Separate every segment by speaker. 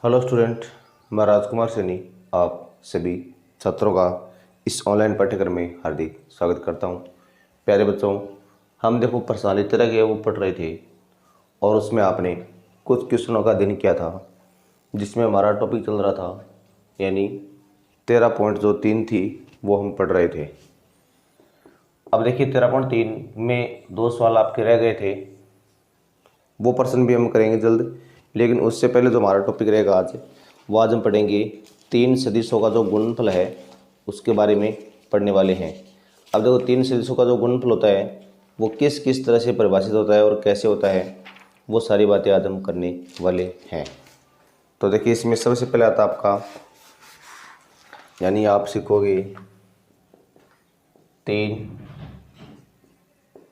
Speaker 1: Hello student, मैं राजकुमार सैनी आप सभी छात्रों का इस ऑनलाइन पाठ्यक्रम में हार्दिक स्वागत करता हूं। प्यारे बच्चों, हम देखो प्रश्नावली तरह के वो पढ़ रहे थे और उसमें आपने कुछ क्वेश्चनों का अध्ययन किया था जिसमें हमारा टॉपिक चल रहा था, यानी 13 पॉइंट जो 3 थी वो हम पढ़ रहे थे। अब देखिए 13.3 में 2 सवाल आपके रह गए थे, वो प्रश्न भी हम करेंगे जल्द, लेकिन उससे पहले जो हमारा टॉपिक रहेगा आज, वो आज हम पढ़ेंगे 3 सदिशों का जो गुणनफल है उसके बारे में पढ़ने वाले हैं। अब देखो 3 सदिशों का जो गुणनफल होता है वो किस किस तरह से परिभाषित होता है और कैसे होता है, वो सारी बातें आज हम करने वाले हैं। तो देखिए इसमें सबसे पहले आता आपका, यानी आप सीखोगे 3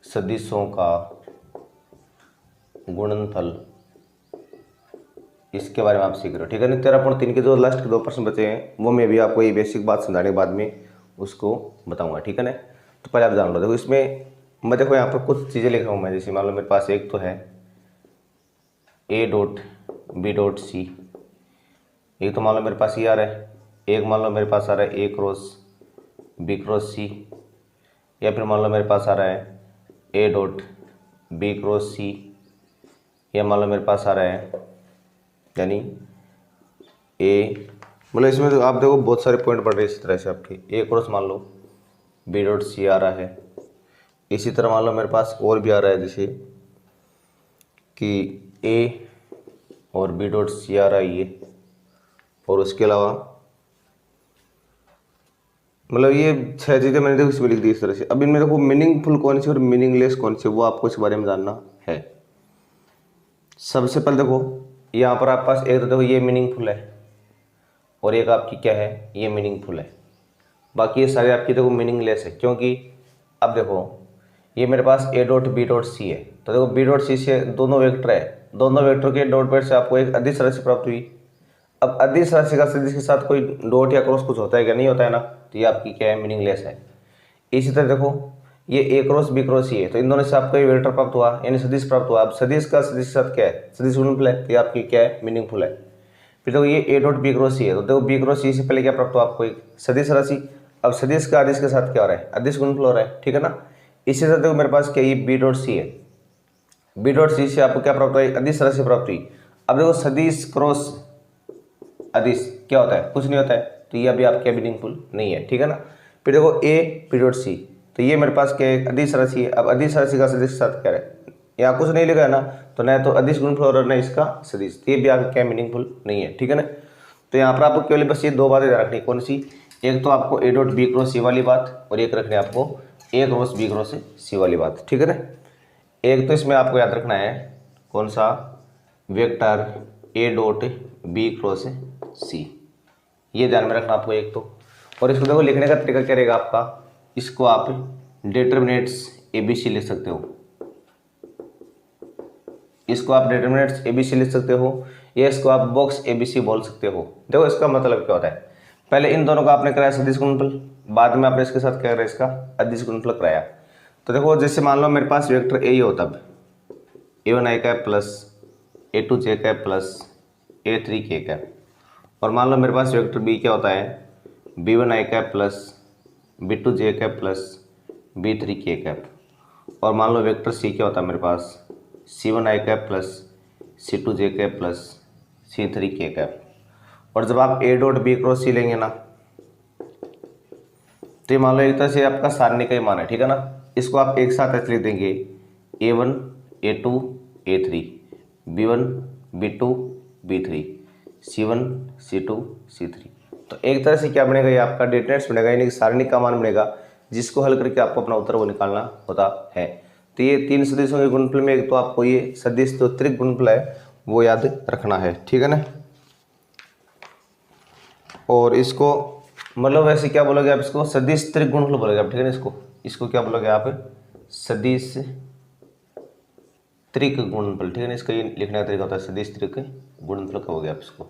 Speaker 1: सदिशों का गुणनफल, इसके बारे में आप सीख रहे हो, ठीक है ना। 13.3 के जो लास्ट के 2 प्रश्न बचे हैं वो मैं भी आपको ये बेसिक बात समझाने के बाद में उसको बताऊंगा, ठीक है ना। तो पहले आप जान लो। देखो इसमें मैं देखो यहाँ पर कुछ चीज़ें लिख रहा हूँ मैं, जैसे मान लो मेरे पास एक तो है A.B.C, एक तो मान लो मेरे पास ये आ रहा है, एक मान लो मेरे पास आ रहा है A×B×C, या फिर मान लो मेरे पास आ रहा है A.B×C, या मान लो मेरे पास आ रहा है यानी ए, मतलब इसमें तो आप देखो बहुत सारे पॉइंट पड़ रहे हैं इस तरह से आपके। ए क्रॉस मान लो B.C आ रहा है, इसी तरह मान लो मेरे पास और भी आ रहा है, जैसे कि ए और B.C आ रहा है ये, और उसके अलावा मतलब ये 6 चीज़ें मैंने देखो इसमें लिख दी इस तरह से। अब इनमें देखो मीनिंगफुल कौन सी और मीनिंगलेस कौन सी, वो आपको इस बारे में जानना है। सबसे पहले देखो यहाँ पर आपके पास एक तो देखो ये मीनिंगफुल है और एक आपकी क्या है, ये मीनिंगफुल है। बाकी ये सारे आपकी देखो मीनिंगलेस है, क्योंकि अब देखो ये मेरे पास A.B.C है, तो देखो B.C से दोनों वेक्टर है, दोनों वेक्टर के डॉट प्रोडक्ट से आपको एक अदिश राशि प्राप्त हुई। अब अदिश राशि का सदिश के साथ कोई डॉट या क्रॉस कुछ होता है क्या, नहीं होता है ना, तो ये आपकी क्या है, मीनिंगलेस है। इसी तरह देखो ये A×B×C है, तो इन दोनों से आपको ये वेक्टर प्राप्त हुआ, यानी सदिश प्राप्त हुआ। अब सदिश का सदिश के साथ क्या है, सदिश गुणनफल है, तो ये आपकी क्या है, मीनिंगफुल है। फिर देखो ये A.B×C है, तो देखो B×C से पहले क्या प्राप्त हुआ आपको, एक सदिश राशि। अब सदिश का अदिश के साथ क्या हो रहा है, अदिश गुणनफल हो रहा है, ठीक है ना। इसी तरह देखो मेरे पास क्या ये B.C है, B.C से आपको क्या प्राप्त हुआ, अदिश राशि प्राप्त हुई। अब देखो सदिश क्रॉस अदिश क्या होता है, कुछ नहीं होता है, तो ये अभी आपके मीनिंगफुल नहीं है, ठीक है ना। फिर देखो A.C, तो ये मेरे पास क्या है, अदिश राशि है। अब अदिश राशि का सदिश के साथ क्या है, यहाँ कुछ नहीं लिखा है ना, तो न तो अदिश गुणनफल और न इसका सदिश, तो ये भी आपका क्या मीनिंगफुल नहीं है, ठीक है ना। तो यहाँ पर आपको केवल बस ये 2 बातें ध्यान रखनी, कौन सी, एक तो आपको A.B×C वाली बात, और एक रखनी आपको A×B×C वाली बात, ठीक है ना। एक तो इसमें आपको याद रखना है कौन सा, वेक्टर A.B×C, ये ध्यान में रखना आपको एक तो। और इसको देखो लिखने का तरीका क्या रहेगा आपका, इसको आप डिटर्मिनेट्स ABC लिख सकते हो, इसको आप डिटर्मिनेट्स ABC लिख सकते हो, या इसको आप बॉक्स ABC बोल सकते हो। देखो इसका मतलब क्या होता है, पहले इन दोनों का आपने कराया सदिश गुणनफल, बाद में आपने इसके साथ क्या कराया, इसका अदिश गुणनफल कराया। तो देखो जैसे मान लो मेरे पास वेक्टर A ही हो, तब A1i plus A2j plus A3k, और मान लो मेरे पास वेक्टर B क्या होता है, B1i plus B2j plus B3k, और मान लो वेक्टर C क्या होता है मेरे पास, C1i plus C2j plus C3k। और जब आप A.B×C लेंगे ना, तो ये मान लो एक तरह से आपका सारणी का ही मान है, ठीक है ना। इसको आप एक साथ ऐसे लिख देंगे, A1 A2 A3, B1 B2 B3, C1 C2 C3। तो एक तरह से क्या बनेगा, ये आपका डिटर्मिनेंट्स बनेगा, यानी कि सारणी का मान बनेगा, जिसको हल करके आपको अपना उत्तर वो निकालना होता है। तो ये 3 सदिशों के गुणनफल में एक तो आपको ये सदिश जो त्रिक गुणनफल है वो याद रखना है, ठीक है ना। और इसको मतलब वैसे क्या बोलोगे आप, इसको सदिश त्रिक गुणनफल बोलोगे आप, ठीक है ना। इसको क्या बोलोगे आप, सदिश त्रिक गुणनफल, ठीक है ना। इसका ये लिखने का तरीका होता है सदिश त्रिक गुणनफल कहोगे आप इसको।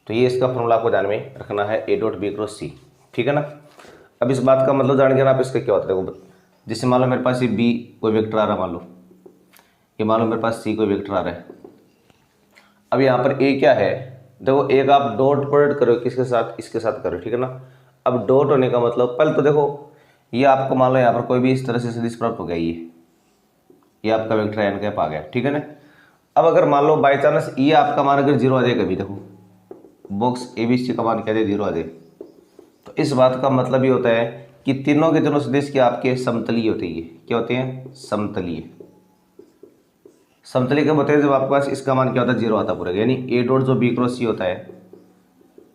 Speaker 1: तो ये इसका फॉर्मूला आपको ध्यान में रखना है, A.B×C, ठीक है ना। अब इस बात का मतलब जान के ना आप इसका क्या होता है, देखो जैसे मान लो मेरे पास ये B कोई वेक्टर आ रहा है, मान लो ये मान लो मेरे पास C कोई वेक्टर आ रहा है। अब यहाँ पर ए क्या है, देखो एक आप डॉट प्रोडक्ट करो किसके साथ, इसके साथ करो, ठीक है ना। अब डॉट होने का मतलब पहले तो देखो ये आपको मान लो यहाँ पर कोई भी इस तरह से सदिश प्राप्त हो गया, ये आपका वेक्टर एन कैप आ गया, ठीक है ना। अब अगर मान लो बाई चांस ये आपका मान अगर जीरो आ जाए कभी, देखो बॉक्स ABC का मान क्या जाए, जीरो आ जाए, तो इस बात का मतलब ये होता है कि तीनों के तीनों सदिश के आपके समतलीय होते हैं। क्या होते हैं, समतलीय। समतलीय कब होते हैं, जब आपके पास इसका मान क्या होता है, जीरो आता है पूरा, यानी ए डॉट जो बी क्रॉस सी होता है,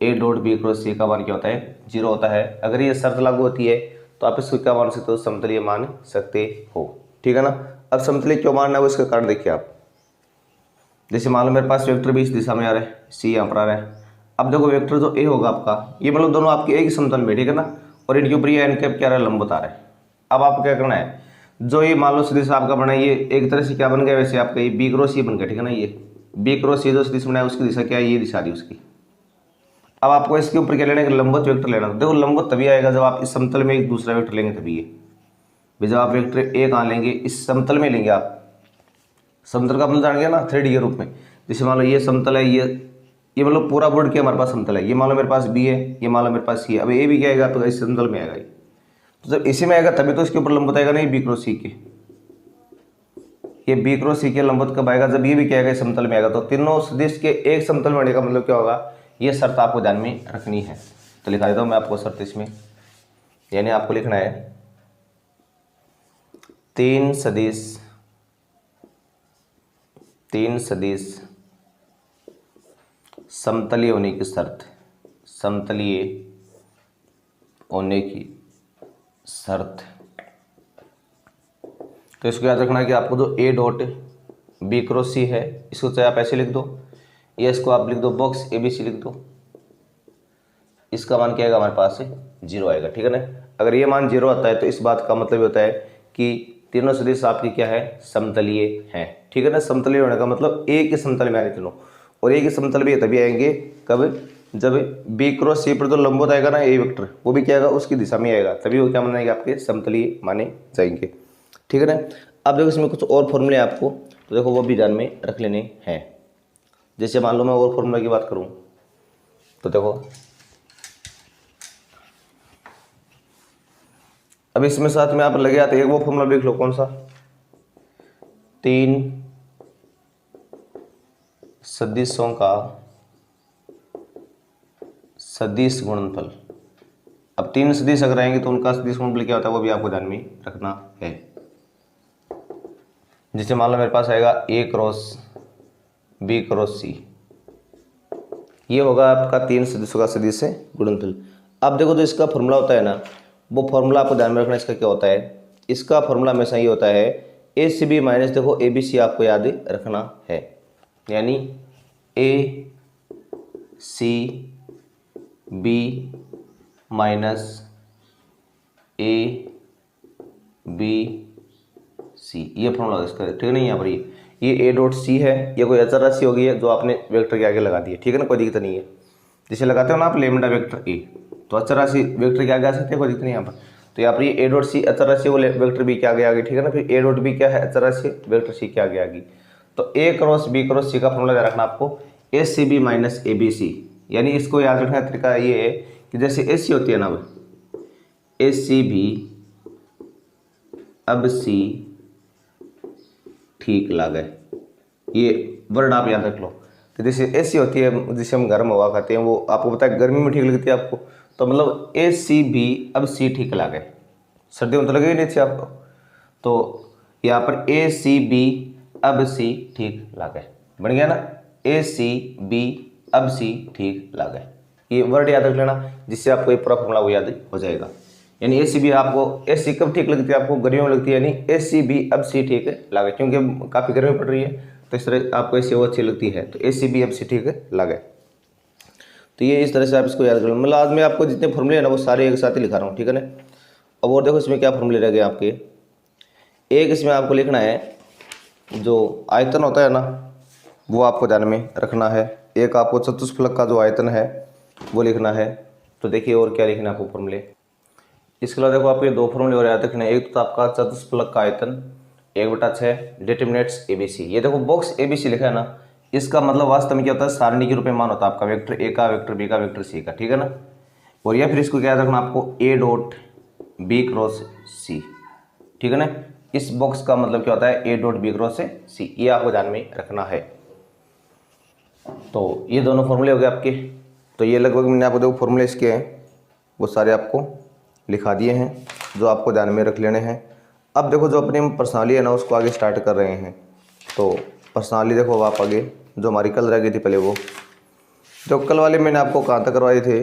Speaker 1: ए डॉट बी क्रॉस सी का मान क्या होता है, जीरो होता है। अगर ये शर्त लागू होती है तो आप इसको क्या मान सकते हो, समतलीय मान सकते हो, ठीक है ना। अब समतलीय क्यों मानना है वो इसका कारण देखिए आप। जैसे मान लो मेरे पास वेक्टर भी इस दिशा में आ रहा है, सी यहाँ पर आ रहा है। अब देखो वेक्टर जो ए होगा आपका, ये मतलब दोनों आपके एक ही समतल में, ठीक है ना, और इनके ऊपर ये एन कैप क्या रहा है, लंबवत आ रहा है। अब आपको क्या करना है, जो ये मान लो सदिश आपका बना है, ये एक तरह से क्या बन गया, वैसे आपका ये बी क्रॉस सी बन गया, ठीक है ना। ये बी क्रॉस सी जो सदिश बनाया उसकी दिशा क्या है, ये दिशा रही उसकी। अब आपको इसके ऊपर क्या लेना है, लंबवत वेक्टर लेना। देखो लंबवत तभी आएगा जब आप इस समतल में एक दूसरा वेक्टर लेंगे, तभी ये जब आप वेक्टर ए कहाँ लेंगे, इस समतल में लेंगे। आप समतल का मतलब जान गया ना, 3D के रूप में। जैसे मान लो ये समतल है, ये मतलब पूरा बोर्ड क्या हमारे पास समतल है, ये मान लो मेरे पास बी है, ये मान लो मेरे पास सी है। अब ए भी क्या आएगा, तो इस समतल में आएगा ये, तो जब इसी में आएगा तभी तो इसके ऊपर लंबवत आएगा ना, ये बी क्रॉस सी के, ये बी क्रॉस सी के लंबवत कब आएगा, जब ये भी क्या आएगा, इस समतल में आएगा। तो तीनों सदिश के एक समतल में आने का मतलब क्या होगा, ये शर्त आपको ध्यान में रखनी है। तो लिखा देता हूँ मैं आपको शर्त इसमें, यानी आपको लिखना है तीन सदिश समतलीय होने की शर्त, समतलीय होने की शर्त। तो इसको याद रखना कि आपको जो ए डॉट बी क्रॉस सी है, इसको चाहे आप ऐसे लिख दो या इसको आप लिख दो बॉक्स ABC लिख दो, इसका मान क्या आएगा हमारे पास जीरो आएगा, ठीक है ना। अगर ये मान जीरो आता है तो इस बात का मतलब होता है कि तीनों सदिश आपकी क्या है, समतलीय हैं, ठीक है ना। समतलीय होने का मतलब एक ही समतल में आने तीनों, और एक ही समतल में तभी आएंगे कब, जब बी क्रॉस सी पर जो लंबवत आएगा ना ए वेक्टर, वो भी क्या आएगा, उसकी दिशा में आएगा, तभी वो क्या मानेंगे, आपके समतलीय माने जाएंगे, ठीक है ना। अब देखो इसमें कुछ और फॉर्मूले आपको, तो देखो वो भी ध्यान में रख लेने हैं। जैसे मान लो मैं और फॉर्मूला की बात करूं, तो देखो अब इसमें साथ में आप लगे आते, एक वो फॉर्मूला लिख लो, कौन सा, तीन सदिशों का सदिश गुणनफल। अब तीन सदिश अगर आएंगे तो उनका सदिश गुणनफल क्या होता है, वो भी आपको ध्यान में रखना है। जैसे मान लो मेरे पास आएगा ए क्रॉस बी क्रॉस सी, ये होगा आपका तीन सदिशों का सदिश है गुणनफल। अब देखो जो इसका फॉर्मूला होता है ना, वो फॉर्मूला आपको ध्यान में रखना। इसका क्या होता है, इसका फॉर्मूला हमेशा ये होता है ACB माइनस, देखो ABC आपको याद रखना है, यानी ACB माइनस ABC, ये फॉर्मूला इसका, ठीक है ना। यहाँ पर ये A डॉट सी है, ये कोई अचर राशि होगी है जो आपने वेक्टर के आगे लगा दी है, ठीक है ना, कोई दिक्कत नहीं है। जैसे लगाते हो ना आप लेमडा वेक्टर ए, तो अचर राशि वेक्टर के आगे आ सकते हैं, कोई दिक्कत नहीं यहाँ पर। तो यहाँ पर ये ए डॉट सी अचर राशि, वो वेक्टर बी के आगे आ गई, ठीक है ना। फिर ए डॉट बी क्या है, अचर राशि, वेक्टर सी के आगे आ गई। तो ए क्रॉस बी क्रॉस सी का फॉर्मूला याद रखना आपको, ACB माइनस ABC, यानी इसको याद रखने का तरीका ये है कि जैसे AC होती है ना, अब ACB अब C ठीक लागे, ये वर्ड आप याद रख लो। तो जैसे AC होती है जिसे हम गर्म हवा खाते हैं, वो आपको पता है गर्मी में ठीक लगती है आपको, तो मतलब ACB अब C ठीक लागे, सर्दियों में तो लगेगी नहीं थी आपको। तो यहाँ पर ACB अब C ठीक लागे, बन गया ना, ACB अब C ठीक लागे, ये वर्ड याद रख लेना, जिससे आपको ये पूरा फॉर्मूला वो याद हो जाएगा। यानी ACB आपको, AC कब ठीक लगती है आपको, गर्मियों में लगती है, यानी ACB अब C ठीक लागे, क्योंकि काफ़ी गर्मी पड़ रही है, तो इस तरह आपको AC वो अच्छी लगती है, तो ACB अब C ठीक लागे। तो ये इस तरह से आप इसको याद कर लो। मतलब आज मैं आपको जितने फॉर्मूले हैं ना वो सारे एक साथ ही लिखा रहा हूँ, ठीक है ना। अब और देखो इसमें क्या फॉर्मूले रह गए आपके, एक इसमें आपको लिखना है जो आयतन होता है ना, वो आपको ध्यान में रखना है। एक आपको चतुष्फलक का जो आयतन है वो लिखना है। तो देखिए और क्या लिखना है आपको फॉर्मूले, इसके अलावा देखो आपके दो फॉर्मूले और याद रखना है। एक तो आपका चतुष्फलक का आयतन 1/6 डिटरमिनेट्स ABC, ये देखो बॉक्स ABC लिखा है ना, इसका मतलब वास्तव में क्या होता है, सारणी के रूप में मान होता है आपका वेक्टर ए का, वेक्टर बी का, वेक्टर सी का, ठीक है ना। और या फिर इसको क्या याद रखना आपको, ए डॉट बी क्रॉस सी, ठीक है ना। इस बॉक्स का मतलब क्या होता है, ए डॉट बी क्रॉस सी, ये आपको ध्यान में रखना है। तो ये दोनों फॉर्मूले हो गए आपके। तो ये लगभग मैंने आपको देखो फॉर्मूले इसके हैं वो सारे आपको लिखा दिए हैं, जो आपको ध्यान में रख लेने हैं। अब देखो जो अपनी पर्सनाली है ना उसको आगे स्टार्ट कर रहे हैं। तो पर्सनाली देखो अब आप आगे जो हमारी कल रह गई थी पहले, वो जो कल वाले मैंने आपको कहाँ तक करवाए थे,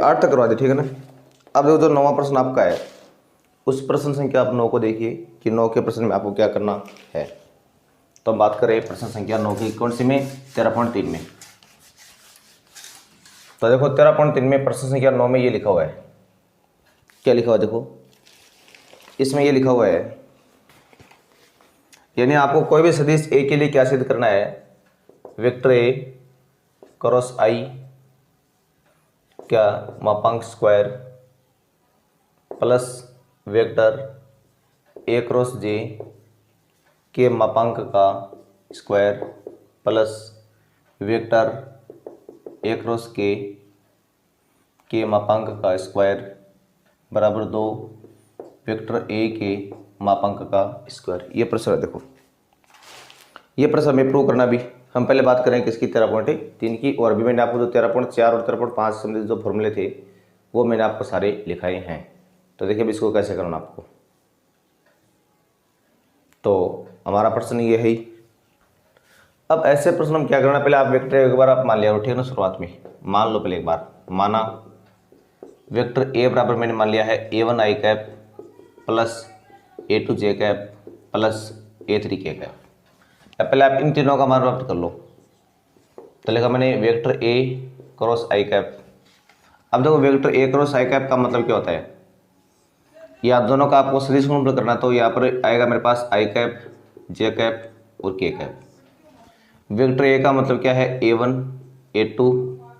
Speaker 1: 8 तक करवा दी, ठीक है ना। अब देखो जो 9वां प्रश्न आपका है, उस प्रश्न संख्या आप 9 को देखिए कि 9 के प्रश्न में आपको क्या करना है। तो हम बात करें प्रश्न संख्या 9 की, कौन सी में, 13.3 में। तो देखो 13.3 में प्रश्न संख्या 9 में ये लिखा हुआ है, क्या लिखा हुआ है देखो, इसमें ये लिखा हुआ है, यानी आपको कोई भी सदिश ए के लिए क्या सिद्ध करना है, वेक्टर ए क्रॉस आई क्या मापांक square plus vector A cross J के मापांक का square plus vector A cross K मापांक का स्क्वायर बराबर 2 वेक्टर ए के मापांक का स्क्वायर। ये प्रश्न है देखो, ये प्रश्न हमें प्रूव करना भी। हम पहले बात करें किसकी, 13.3 की। और अभी मैंने आपको जो 13.4 और 13.5 संबंधित जो फॉर्मूले थे वो मैंने आपको सारे लिखाए हैं। तो देखिए अब इसको कैसे करना आपको। तो हमारा प्रश्न ये है ही। अब ऐसे प्रश्न हम क्या करना, पहले आप वेक्टर एक बार आप मान लिया, ठीक है ना। शुरुआत में मान लो, पहले एक बार माना वेक्टर ए बराबर मैंने मान लिया है A1 आई कैप प्लस A2 जे कैप प्लस A3 के कैप। अब पहले आप इन तीनों का मान प्राप्त कर लो। तो लिखा मैंने vector A cross I cap. अब देखो vector A cross I cap का मतलब क्या होता है, या दोनों का आपको सदिश गुणनफल करना। तो यहाँ पर आएगा मेरे पास आई कैप, जे कैप और के कैप। वेक्टर ए का मतलब क्या है, A1 A2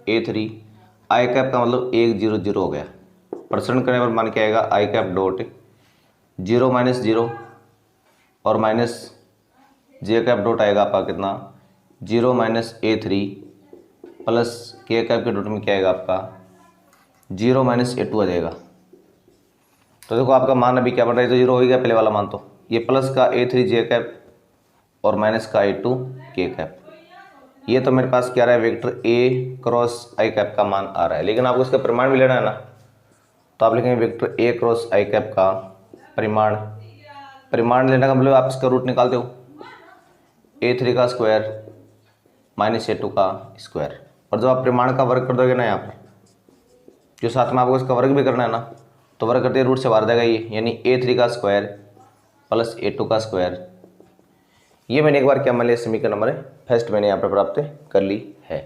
Speaker 1: A3। आई कैप का मतलब 1 0 0 हो गया। प्रसरण करने पर मान क्या आएगा, आई कैप डॉट 0 माइनस 0 और माइनस जे कैप डॉट आएगा आपका कितना, 0 minus A3 plus K cap के डॉट में क्या आएगा आपका 0 माइनस A2 आ जाएगा। तो देखो आपका मान अभी क्या बन रहा है, तो 0 हो गया पहले वाला मान। तो ये प्लस का A3 जे कैप और माइनस का A2 के कैप। ये तो मेरे पास क्या रहा है, vector A cross I cap का मान आ रहा है। लेकिन आपको इसका परिमाण भी लेना है ना। तो आप लिखेंगे vector A cross I cap का परिमाण। परिमाण लेने का मतलब आप इसका रूट निकालते हो, A3 का स्क्वायर माइनस A2 का स्क्वायर। और जब आप परिमाण का वर्ग कर दोगे ना, यहाँ पर जो साथ में आपको इसका वर्ग भी करना है ना, तो वर्ग करते रूट से बाहर जाएगा ये, यानी A3 का स्क्वायर प्लस A2 का स्क्वायर। ये मैंने एक बार क्या मान लिया, समीकरण नंबर फर्स्ट मैंने यहाँ पर प्राप्त कर ली है।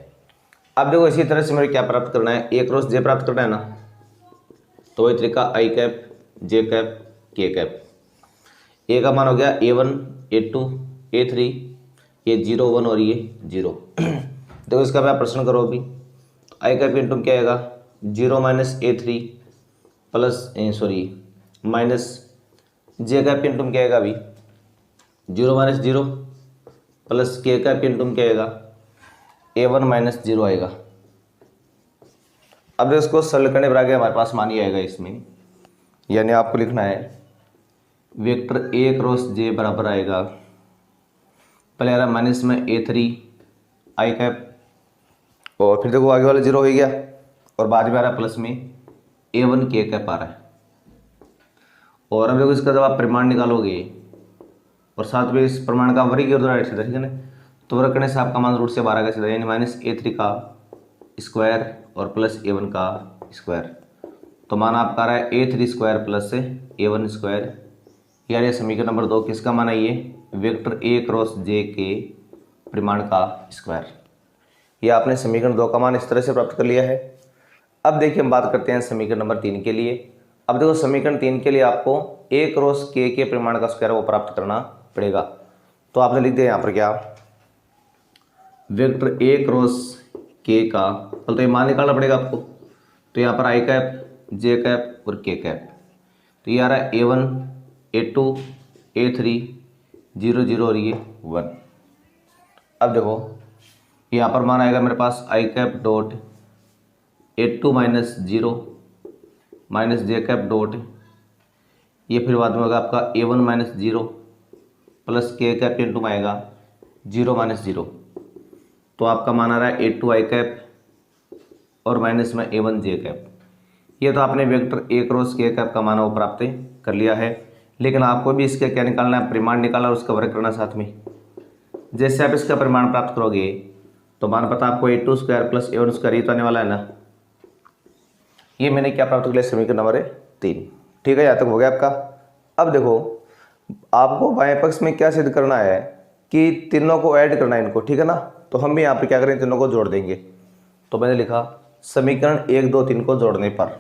Speaker 1: अब देखो इसी तरह से मेरे क्या प्राप्त करना है, ए क्रॉस जे प्राप्त करना है ना। तो वही तरीका आई कैप जे कैप के कैप। ए का मान हो गया A1 A2 A3, ये 0 1 और ये 0। देखो इसका मैं प्रश्न करो अभी, तो आई कैप इंटू क्या आएगा 0 minus A3 plus minus J cap into क्या आएगा अभी 0 माइनस 0 प्लस के का इंटू क्या आएगा A1 माइनस 0 आएगा। अब इसको सरल करने पर आगे हमारे पास मान ही आएगा इसमें, यानी आपको लिखना है वेक्टर ए क्रॉस जे बराबर आएगा, पहले आ रहा माइनस में A3 आई कैप, और फिर देखो आगे वाला 0 हो गया, और बाद में आ रहा है प्लस में A1 के कैप आ रहा है। और अब देखो इसका जब आप परिमाण निकालोगे और साथ में इस प्रमाण का वर्ग और राइट सीधा, ठीक है ना। तो वर्ग करने से आपका मान रूट से 12 का सीधा, यानी माइनस A3 का स्क्वायर और प्लस A1 का स्क्वायर। तो मान आपका आ रहा है A3 square plus A1 square, यानी समीकरण नंबर 2 किसका मान है, ये वेक्टर ए क्रॉस जे के परिमाण का स्क्वायर। ये आपने समीकरण 2 का मान इस तरह से प्राप्त कर लिया है। अब देखिए हम बात करते हैं समीकरण नंबर 3 के लिए। अब देखो समीकरण 3 के लिए आपको ए क्रॉस के परिमाण का स्क्वायर वो प्राप्त करना पड़ेगा। तो आपने लिख दिया यहाँ पर क्या, वेक्टर ए क्रॉस के का तो ये मान निकालना पड़ेगा आपको। तो यहाँ पर आई कैप जे कैप और के कैप। तो ये आ रहा है A1 A2 A3 0 0 और ये 1। अब देखो यहाँ पर मान आएगा मेरे पास I cap dot A2 minus 0 minus J cap dot, ये फिर बाद में होगा आपका A1 minus 0 plus K cap into में आएगा 0 माइनस 0। तो आपका मान आ रहा है A2 आई कैप और माइनस में A1 जे कैप। ये तो आपने वेक्टर ए क्रॉस के कैप का मान वो प्राप्त कर लिया है, लेकिन आपको भी इसका क्या निकालना है, परिमाण निकालना और उसका वर्ग करना साथ में। जैसे आप इसका परिमाण प्राप्त करोगे तो मान पता आपको A2 square plus A1 square ये तो आने वाला है ना। ये मैंने क्या प्राप्त कर लिया, समीकरण नंबर 3। ठीक है, यहाँ तक हो गया आपका। अब देखो आपको बाएं पक्ष में क्या सिद्ध करना है कि तीनों को ऐड करना है इनको, ठीक है ना। तो हम भी यहाँ पे क्या करें, तीनों को जोड़ देंगे। तो मैंने लिखा समीकरण 1, 2, 3 को जोड़ने पर,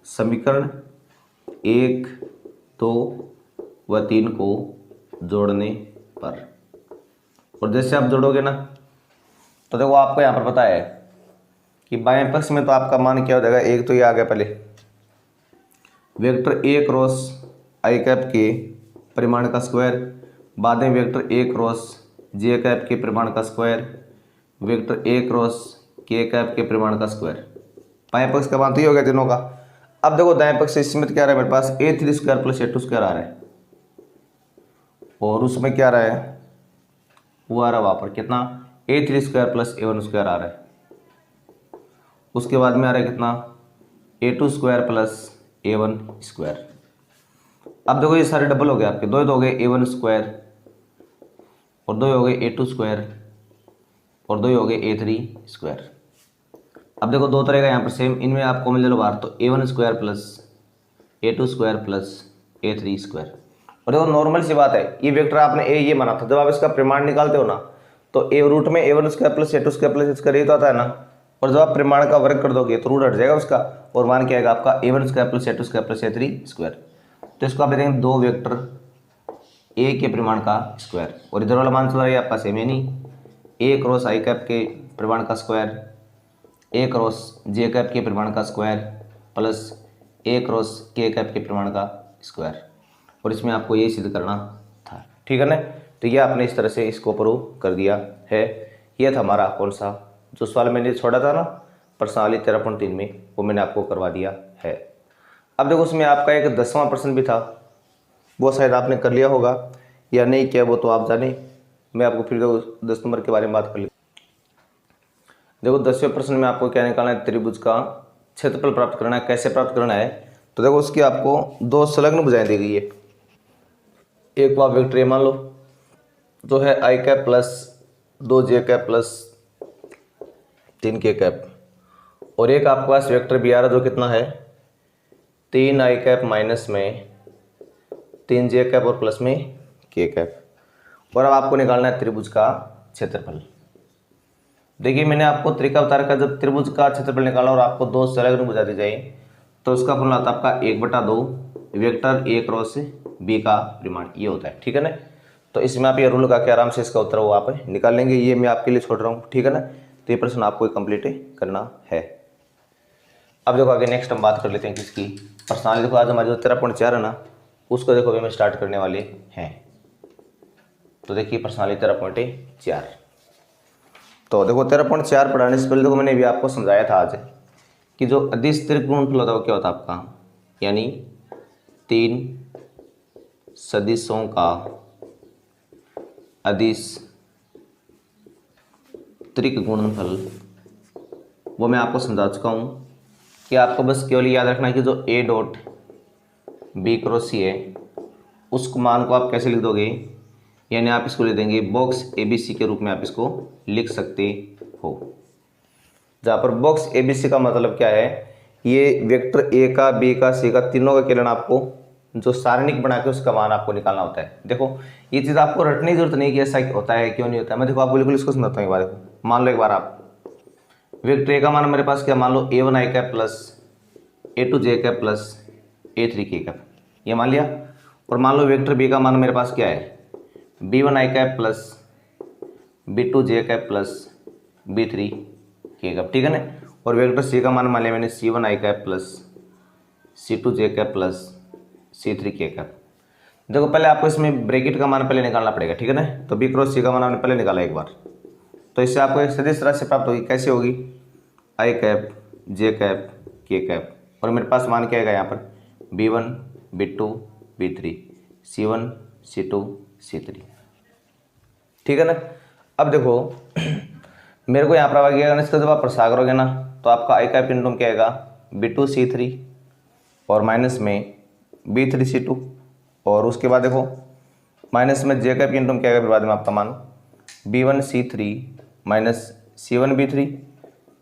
Speaker 1: समीकरण 1, 2 व 3 को जोड़ने पर, और जैसे आप जोड़ोगे ना तो देखो आपको यहाँ पर पता है कि बाएं पक्ष में तो आपका मान क्या हो जाएगा, एक तो ये आ गया पहले vector A cross I cap के परिमाण का स्क्वायर, बाद में vector A cross J cap के परिमाण का स्क्वायर, वेक्टर ए क्रॉस के कैप के परिमाण का स्क्वायर। बाएं पक्ष का मान तो ये हो गया तीनों का। अब देखो दाएं पक्ष से इसमें क्या आ रहा है मेरे पास, A3 square plus A2 square आ रहा है, और उसमें क्या आ रहा है, वो आ रहा है वहाँ पर कितना, A3 square plus A1 square आ रहा है। उसके बाद में आ रहा है कितना, A2 square plus A1 square. अब देखो ये सारे डबल हो गए आपके, दो हो गए A1 स्क्वायर और दो हो गए A2 स्क्वायर और दो हो गए A3 स्क्वायर। अब देखो दो तरह का यहाँ पर सेम, इनमें आपको मिल लो बाहर, तो A1 square plus A2 square plus A3 square. और देखो नॉर्मल सी बात है, ये वेक्टर आपने ये माना था, जब आप इसका परिमाण निकालते हो ना तो ए रूट में A1 square plus A2 square plus इसका ये तो आता है ना, और जब आप परिमाण का वर्ग कर दोगे तो रूट हट जाएगा उसका, और मान क्या आएगा आपका A1 square plus A2 square plus A3 square. तो इसको आप देखेंगे दो वेक्टर ए के परिमाण का स्क्वायर, और इधर वाला मान चल रहा है आपका सेम, यानी ए क्रॉस आई कैप के परिमाण का स्क्वायर, ए क्रॉस जे कैप के परिमाण का स्क्वायर प्लस ए क्रॉस के कैप के परिमाण का स्क्वायर। और इसमें आपको ये सिद्ध करना था, ठीक है ना। तो ये आपने इस तरह से इसको प्रूव कर दिया है। ये था हमारा कौन सा, जो सवाल मैंने छोड़ा था ना प्रश्नावली 13.3 में, वो मैंने आपको करवा दिया है। अब देखो उसमें आपका एक 10वां प्रश्न भी था, वो शायद आपने कर लिया होगा या नहीं किया वो तो आप जाने, मैं आपको फिर देखो 10 नंबर के बारे में बात कर ली। देखो 10वें प्रश्न में आपको क्या निकालना है, त्रिभुज का क्षेत्रफल प्राप्त करना है। कैसे प्राप्त करना है, तो देखो उसकी आपको दो संलग्न भुजाएं दी गई है। एक को आप वेक्टर ए मान लो जो है आई कैप प्लस 2 जे कैप प्लस 3 के कैप, और एक आपके पास वेक्टर बी आ रहा जो कितना है 3 आई कैप माइनस में 3 जे कैप और प्लस में के कैप। और अब आपको निकालना है त्रिभुज का क्षेत्रफल। देखिए मैंने आपको तरीका बता रखा, जब त्रिभुज का क्षेत्रफल निकाला और आपको दो संलग्न भुजा दी जाए तो उसका फॉर्मूला आता है आपका 1/2 वेक्टर ए क्रॉस बी का परिमाण, ये होता है, ठीक है ना। तो इसमें आप ये रूल लगा के आराम से इसका उत्तर वो आप निकाल लेंगे, ये मैं आपके लिए छोड़ रहा हूँ, ठीक है ना। तो ये प्रश्न आपको कंप्लीट करना है। अब देखो आगे नेक्स्ट हम बात कर लेते हैं किसकी, प्रश्नावली। देखो आज हमारी जो 13.4 है ना उसको देखो अभी हम स्टार्ट करने वाले हैं। तो देखिए प्रश्नावली 13.4, तो देखो 13.4 पढ़ाने से पहले देखो मैंने भी आपको समझाया था आज कि जो अदिश त्रिकोणफल होता है वो क्या होता है आपका, यानी 3 सदिशों का अदिश त्रिकोणफल, वो मैं आपको समझा चुका हूँ कि आपको बस केवल याद रखना है कि जो ए डॉट बी क्रॉस सी है उस मान को आप कैसे लिख दोगे, यानी आप इसको लिख देंगे बॉक्स ए बी सी के रूप में आप इसको लिख सकते हो। जहाँ पर बॉक्स ए बी सी का मतलब क्या है, ये वेक्टर ए का बी का सी का तीनों का केवल आपको जो सारणिक बना के उसका मान आपको निकालना होता है। देखो ये चीज़ आपको रटने की जरूरत नहीं कि ऐसा होता है क्यों नहीं होता है, मैं देखो आपको बिल्कुल इसको समझाता हूँ एक बार। मान लो एक बार आप वेक्टर ए का मान मेरे पास क्या, मान लो A1 आई कैप प्लस A2 जे कैप प्लस A3 के कैप, ये मान लिया। और मान लो वेक्टर बी का मान मेरे पास क्या है B1 आई कैप प्लस B2 जे कैप प्लस B3 के कैप, ठीक है ना। और वेक्टर सी का मान लिया मैंने C1 आई कैप प्लस C2 जे कैप प्लस C3 के कैप। देखो पहले आपको इसमें ब्रैकेट का मान पहले निकालना पड़ेगा, ठीक है ना। तो बी क्रॉस सी का मान आपने पहले निकाला एक बार, तो इससे आपको एक सदिश राशि प्राप्त होगी। कैसे होगी? आई कैप जे कैप के कैप, और मेरे पास मान क्या आएगा यहाँ पर B1 B2 B3 C1 C2 C3, ठीक है ना। अब देखो मेरे को यहाँ पर आ गया, इसका जब आप प्रसार करोगे ना तो आपका आई कैप इंटू क्या आएगा B2 C3 और माइनस में B3 C2, और उसके बाद देखो माइनस में जे कैप इंटू क्या आएगा फिर बाद में आपका मान B1 C3 minus C1 B3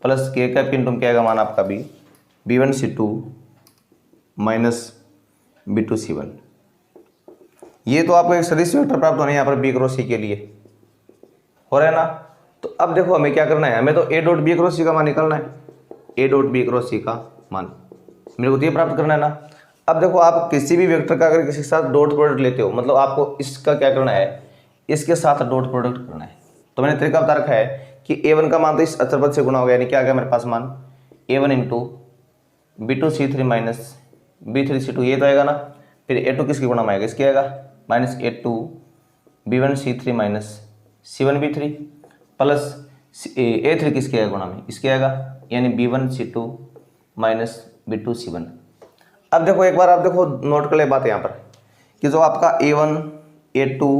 Speaker 1: plus K cap into क्या आएगा मान आपका B1 C2 minus B2 C1। ये तो आपको एक सदिश वेक्टर प्राप्त होने यहाँ पर B क्रॉस C के लिए हो रहा है ना। तो अब देखो हमें क्या करना है, हमें तो A dot B cross C का मान निकालना है, A dot B cross C का मान मेरे को तो ये प्राप्त करना है ना। अब देखो आप किसी भी वेक्टर का अगर किसी के साथ डॉट प्रोडक्ट लेते हो, मतलब आपको इसका क्या करना है, इसके साथ डॉट प्रोडक्ट करना है। तो मैंने तरीका बता रखा है कि A1 का मान तो इस अचर पद से गुणा हो गया, यानी क्या आ गया मेरे पास मान A1 into B2 C3 minus B3 C2, ये तो आएगा ना। फिर A2 किसके गुणा में आएगा, इसके आएगा minus A2 B1 C3 minus C1 B3 plus A3 किसके आएगा गुणा में, इसके आएगा, यानी B1 C2 minus B2 C1। अब देखो एक बार आप देखो नोट कर ले बात यहाँ पर कि जो आपका A1 A2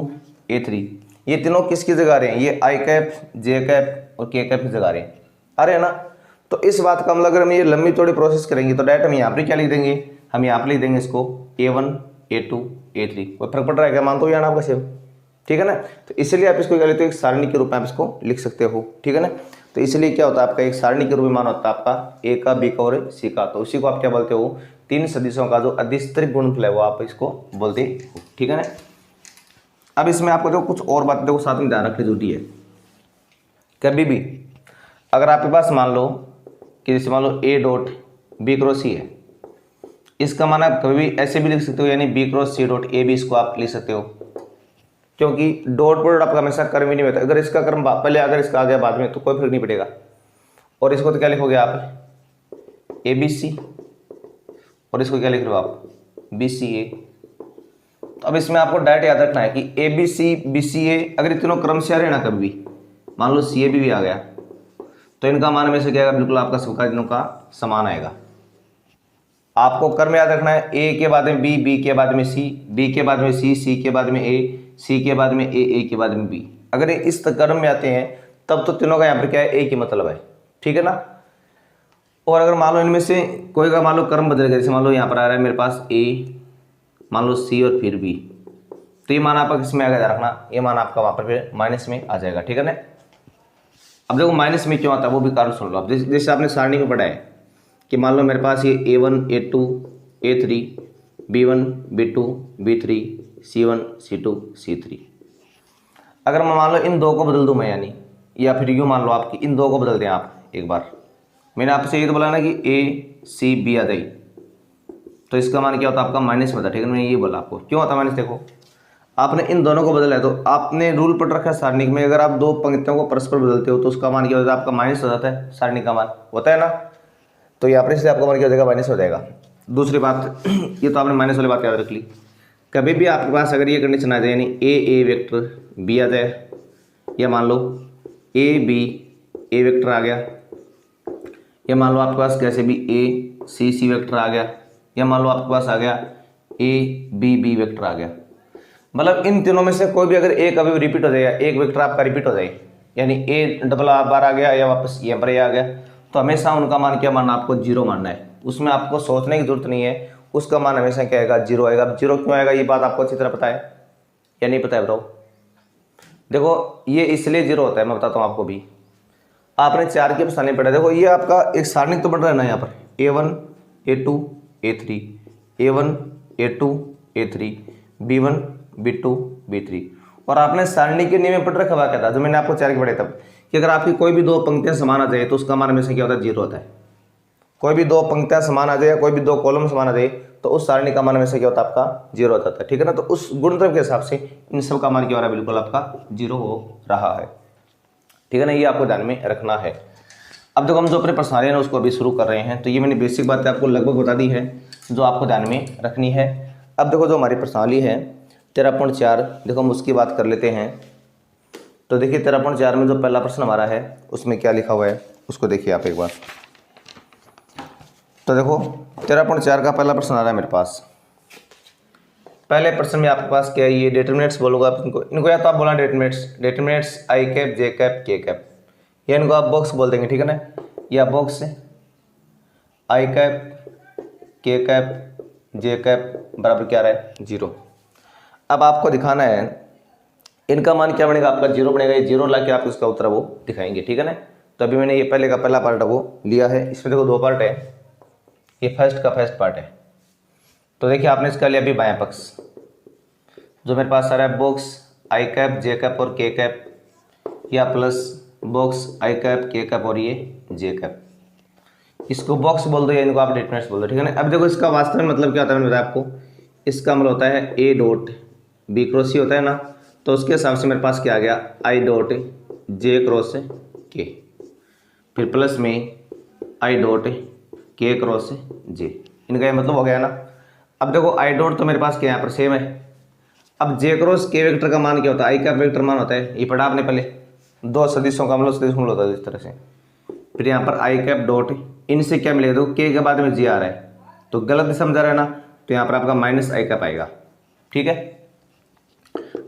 Speaker 1: A3 ये तीनों किसकी जगह आ रहे हैं, ये आई कैप जे कैप और के कैप की जगह आ रहे हैं, आ रहे हैं ना। तो इस बात का हम अगर हम ये लंबी थोड़ी प्रोसेस करेंगे तो डायरेक्ट हम यहाँ पर क्या लिख देंगे, हम यहाँ पर लिख देंगे इसको A1 A2 A3, कोई फर्क पड़ रहा है क्या, मान तो यहाँ आपका सेम, ठीक है ना। तो इसलिए आप इसको क्या लेते हो, एक सारणी के रूप में आप इसको लिख सकते हो, ठीक है ना। तो इसलिए क्या होता है आपका एक सारणी के रूप में मान होता है आपका A का B का और C का, तो उसी को आप क्या बोलते हो, तीन सदिशों का जो अधिस्तरित गुणनफल है वो आप इसको बोलते हो, ठीक है ना। अब इसमें आपको जो कुछ और बातें देखो साथ में ध्यान रखनी जरूरी है। कभी भी अगर आपके पास मान लो कि जैसे मान लो A dot B cross C है, इसका मान आप कभी भी ऐसे भी लिख सकते हो, यानी B cross C dot A भी इसको आप लिख सकते हो, क्योंकि डॉट प्रोडक्ट आपका हमेशा कर्म ही नहीं होता। अगर इसका कर्म पहले अगर इसका आ गया बाद में तो कोई फर्क नहीं पड़ेगा। और इसको तो क्या लिखोगे आप ABC, और इसको क्या लिख रहे हो आप BCA। तो अब इसमें आपको डायरेक्ट याद रखना है कि ABC BCA अगर ये तीनों क्रम से आ रहे हैं ना, कभी भी मान लो CA भी आ गया तो इनका मान में से क्या आएगा, बिल्कुल आपका सबका दिनों का समान आएगा। आपको क्रम याद रखना है, A के बाद में B, B के बाद में C, B के बाद में C, C के बाद में A, C के बाद में A के बाद में B। अगर ये इस क्रम में आते हैं तब तो तीनों का यहाँ पर क्या है, एक ही मतलब है, ठीक है ना। और अगर मान लो इनमें से कोई का मान लो क्रम बदल गया, जैसे मान लो यहाँ पर आ रहा है मेरे पास A, मान लो C और फिर B, तो ये मान आपका किसमें आएगा, रखना ये मान आपका वहाँ पर फिर माइनस में आ जाएगा, ठीक है ना। अब देखो माइनस में क्यों आता है वो भी कारण सुन लो आप। जैसे आपने सारणी में पढ़ा है कि मान लो मेरे पास ये A1 A2 A3 B1 B2 B3 C1 C2 C3, अगर मैं मान लो इन दो को बदल दूं मैं, यानी या फिर यूँ मान लो आपकी इन दो को बदल दें आप एक बार। मैंने आपसे ये तो बोला ना कि A C B आ जाए, तो इसका मान क्या होता है आपका माइनस में होता है, ठीक है। मैंने ये बोला आपको क्यों होता है माइनस, देखो आपने इन दोनों को बदला है तो आपने रूल पढ़ रखा है सारणी में, अगर आप दो पंक्तियों को परस्पर बदलते हो तो उसका मान क्या होता है आपका माइनस हो जाता है, सारणी का मान होता है ना। तो यहाँ पर इसलिए आपका मान क्या हो जाएगा, माइनस हो जाएगा। दूसरी बात ये तो आपने माइनस वाली बात याद रख ली। कभी भी आपके पास अगर ये कंडीशन आ जाए यानी A वेक्टर B आ जाए, या मान लो A वेक्टर आ गया, या मान लो आपके पास कैसे भी C वेक्टर आ गया, या मान लो आपके पास आ गया B वेक्टर आ गया, मतलब इन तीनों में से कोई भी अगर एक कभी रिपीट हो जाए, एक वेक्टर आपका रिपीट हो जाए, यानी A डबल बार आ गया या वापस यहाँ पर आ गया, तो हमेशा उनका मान क्या मानना, आपको जीरो मानना है। उसमें आपको सोचने की जरूरत नहीं है, उसका मान हमेशा क्या आएगा, जीरो आएगा। अब जीरो क्यों आएगा ये बात आपको अच्छी तरह पता है या नहीं पता है बताओ। देखो ये इसलिए जीरो होता है, मैं बताता हूँ आपको भी। आपने चार की सारणी पढ़ा, देखो ये आपका एक सारणी तो बन रहा है ना, यहाँ पर A1 A2 A3 A1 A2 A3 B1 B2 B3, और आपने सारणी के नियम में पढ़ रखा हुआ क्या था, जो मैंने आपको चार के पढ़े तब, कि अगर आपकी कोई भी दो पंक्तियां समान आ जाए तो उसका मान हमेशा क्या होता है, जीरो होता है। कोई भी दो पंक्तियां समान आ जाए या कोई भी दो कॉलम समान आ जाए तो उस सारणी का मान हमेशा क्या होता है, आपका जीरो हो जाता है, ठीक है ना। तो उस गुणधर्म के हिसाब से इन सब का मान क्या हो रहा है, बिल्कुल आपका जीरो हो रहा है, ठीक है ना। ये आपको ध्यान में रखना है। अब देखो हम जो अपने प्रश्नावली है उसको अभी शुरू कर रहे हैं, तो ये मैंने बेसिक बातें आपको लगभग बता दी है जो आपको ध्यान में रखनी है। अब देखो जो हमारी प्रश्नावली है 13.4, देखो हम उसकी बात कर लेते हैं। तो देखिए 13.4 में जो पहला प्रश्न हमारा है उसमें क्या लिखा हुआ है उसको देखिए आप एक बार। तो देखो 13.4 का पहला प्रश्न आ रहा है मेरे पास। पहले प्रश्न में आपके पास क्या है, ये डिटरमिनेंट्स बोलूँगा आप इनको या तो आप बोला डिटरमिनेंट्स आई कैप जे कैप के कैप, या इनको आप बॉक्स बोल देंगे, ठीक है ना। या बॉक्स आई कैप के कैप जे कैप बराबर क्या रहा है 0। अब आपको दिखाना है इनका मान क्या बनेगा, आपका 0 बनेगा। ये 0 ला के आप इसका उत्तर वो दिखाएंगे, ठीक है ना। तो अभी मैंने ये पहले का पहला पार्ट है वो लिया है। इसमें देखो 2 पार्ट है, ये फर्स्ट का फर्स्ट पार्ट है। तो देखिए आपने इसका लिया अभी बायां पक्ष, जो मेरे पास आ रहा है box I cap J cap और के कैप, या प्लस बॉक्स आई कैप के कैप और ये जे कैप। इसको बॉक्स बोल दो या इनको आप डिटरमिनेंट्स बोल दो, ठीक है ना। अब देखो इसका वास्तव में मतलब क्या होता है मैंने बताया आपको, इसका मतलब होता है ए डॉट बी क्रॉस सी होता है ना। तो उसके हिसाब से मेरे पास क्या आ गया, आई डॉट जे क्रॉस के, फिर प्लस में आई डॉट के क्रॉस जे, इनका ये मतलब हो गया ना। अब देखो आई डॉट तो मेरे पास क्या यहाँ पर सेम है। अब जे क्रॉस के वेक्टर का मान क्या होता है, आई का वेक्टर मान होता है, ये पढ़ा आपने पहले, 2 सदिशों का मतलब सदिश मूल होता है इस तरह से। फिर यहाँ पर आई कैप डॉट, इनसे क्या मिलेगा, देखो के बाद में जे आ रहा है तो गलत दिशा में जा रहा है ना, तो यहाँ पर आपका माइनस आई कैप आएगा, ठीक है।